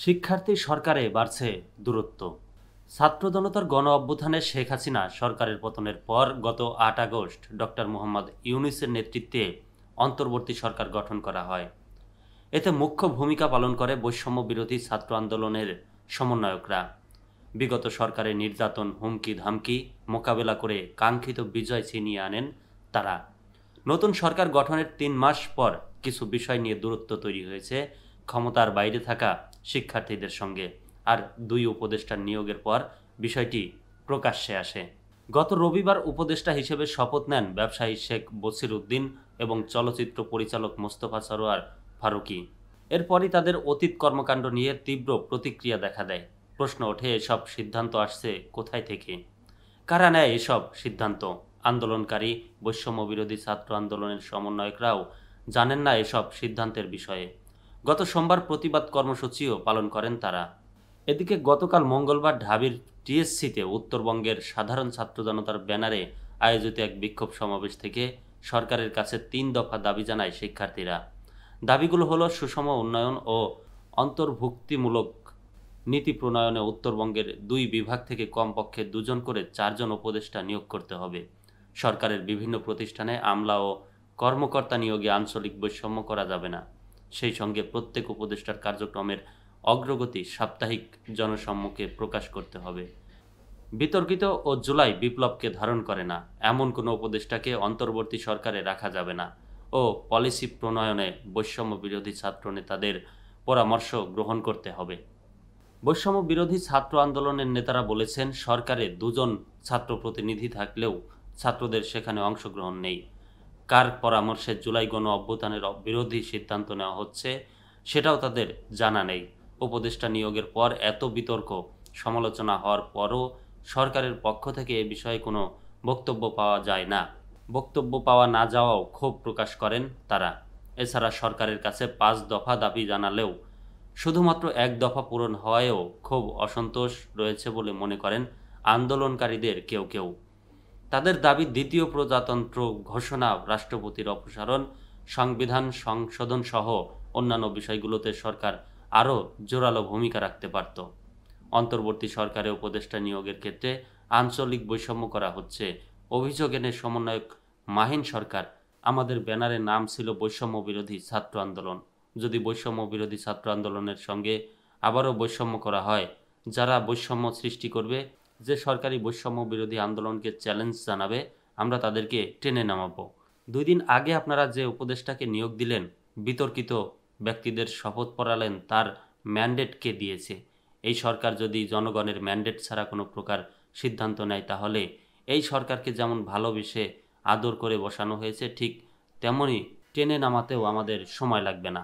শিক্ষার্থী সরকারে বাড়ছে দূরত্ব। ছাত্র জনতার গণ অভ্যুত্থানে শেখ হাসিনা সরকারের পতনের পর গত ৮ আগস্ট ডক্টর মোহাম্মদ ইউনূসের নেতৃত্বে অন্তর্বর্তী সরকার গঠন করা হয়। এতে মুখ্য ভূমিকা পালন করে বৈষম্য বিরোধী ছাত্র আন্দোলনের সমন্বয়করা। বিগত সরকারের নির্যাতন, হুমকি ধামকি মোকাবেলা করে কাঙ্ক্ষিত বিজয় ছিনিয়ে আনেন তারা। নতুন সরকার গঠনের ৩ মাস পর কিছু বিষয় নিয়ে দূরত্ব তৈরি হয়েছে ক্ষমতার বাইরে থাকা শিক্ষার্থীদের সঙ্গে। আর ২ উপদেষ্টার নিয়োগের পর বিষয়টি প্রকাশ্যে আসে। গত রবিবার উপদেষ্টা হিসেবে শপথ নেন ব্যবসায়ী শেখ বছির উদ্দিন এবং চলচ্চিত্র পরিচালক মোস্তফা সরোয়ার ফারুকী। এরপরই তাদের অতীত কর্মকাণ্ড নিয়ে তীব্র প্রতিক্রিয়া দেখা দেয়। প্রশ্ন ওঠে, এসব সিদ্ধান্ত আসছে কোথায় থেকে? কারা নেয় এসব সিদ্ধান্ত? আন্দোলনকারী বৈষম্য বিরোধী ছাত্র আন্দোলনের সমন্বয়করাও জানেন না এসব সিদ্ধান্তের বিষয়ে। গত সোমবার প্রতিবাদ কর্মসূচিও পালন করেন তারা। এদিকে গতকাল মঙ্গলবার ঢাবির টিএসসিতে উত্তরবঙ্গের সাধারণ ছাত্র জনতার ব্যানারে আয়োজিত এক বিক্ষোভ সমাবেশ থেকে সরকারের কাছে ৩ দফা দাবি জানায় শিক্ষার্থীরা। দাবিগুলো হলো সুষম উন্নয়ন ও অন্তর্ভুক্তিমূলক নীতি প্রণয়নে উত্তরবঙ্গের ২ বিভাগ থেকে কমপক্ষে ২ জন করে ৪ জন উপদেষ্টা নিয়োগ করতে হবে। সরকারের বিভিন্ন প্রতিষ্ঠানে আমলা ও কর্মকর্তা নিয়োগে আঞ্চলিক বৈষম্য করা যাবে না। সেই সঙ্গে প্রত্যেক উপদেষ্টার কার্যক্রমের অগ্রগতি সাপ্তাহিক জনসম্মুখে প্রকাশ করতে হবে। বিতর্কিত ও জুলাই বিপ্লবকে ধারণ করে না এমন কোনো উপদেষ্টাকে অন্তর্বর্তী সরকারে রাখা যাবে না ও পলিসি প্রণয়নে বৈষম্য বিরোধী ছাত্র নেতাদের পরামর্শ গ্রহণ করতে হবে। বৈষম্য বিরোধী ছাত্র আন্দোলনের নেতারা বলেছেন, সরকারে ২ জন ছাত্র প্রতিনিধি থাকলেও ছাত্রদের সেখানে অংশগ্রহণ নেই। কার পরামর্শে জুলাই গণ অভ্যুত্থানের বিরোধী সিদ্ধান্ত নেওয়া হচ্ছে সেটাও তাদের জানা নেই। উপদেষ্টা নিয়োগের পর এত বিতর্ক সমালোচনা হওয়ার পরও সরকারের পক্ষ থেকে এ বিষয়ে কোনো বক্তব্য পাওয়া যায় না। বক্তব্য পাওয়া না যাওয়াও ক্ষোভ প্রকাশ করেন তারা। এছাড়া সরকারের কাছে ৫ দফা দাবি জানালেও শুধুমাত্র ১ দফা পূরণ হওয়ায়ও খুব অসন্তোষ রয়েছে বলে মনে করেন আন্দোলনকারীদের কেউ কেউ। তাদের দাবি, দ্বিতীয় প্রজাতন্ত্র ঘোষণা, রাষ্ট্রপতির অপসারণ, সংবিধান সংশোধন সহ অন্যান্য বিষয়গুলোতে সরকার আরও জোরালো ভূমিকা রাখতে পারত। অন্তর্বর্তী সরকারে উপদেষ্টা নিয়োগের ক্ষেত্রে আঞ্চলিক বৈষম্য করা হচ্ছে অভিযোগ এনে সমন্বয়ক মাহিন সরকার, আমাদের ব্যানারের নাম ছিল বৈষম্য বিরোধী ছাত্র আন্দোলন। যদি বৈষম্য বিরোধী ছাত্র আন্দোলনের সঙ্গে আবারও বৈষম্য করা হয়, যারা বৈষম্য সৃষ্টি করবে, যে সরকারি বৈষম্য বিরোধী আন্দোলনকে চ্যালেঞ্জ জানাবে, আমরা তাদেরকে টেনে নামাবো। ২ দিন আগে আপনারা যে উপদেষ্টাকে নিয়োগ দিলেন, বিতর্কিত ব্যক্তিদের শপথ পড়ালেন, তার ম্যান্ডেট কে দিয়েছে? এই সরকার যদি জনগণের ম্যান্ডেট ছাড়া কোনো প্রকার সিদ্ধান্ত নেয়, তাহলে এই সরকারকে যেমন ভালোবেসে আদর করে বসানো হয়েছে, ঠিক তেমনই টেনে নামাতেও আমাদের সময় লাগবে না।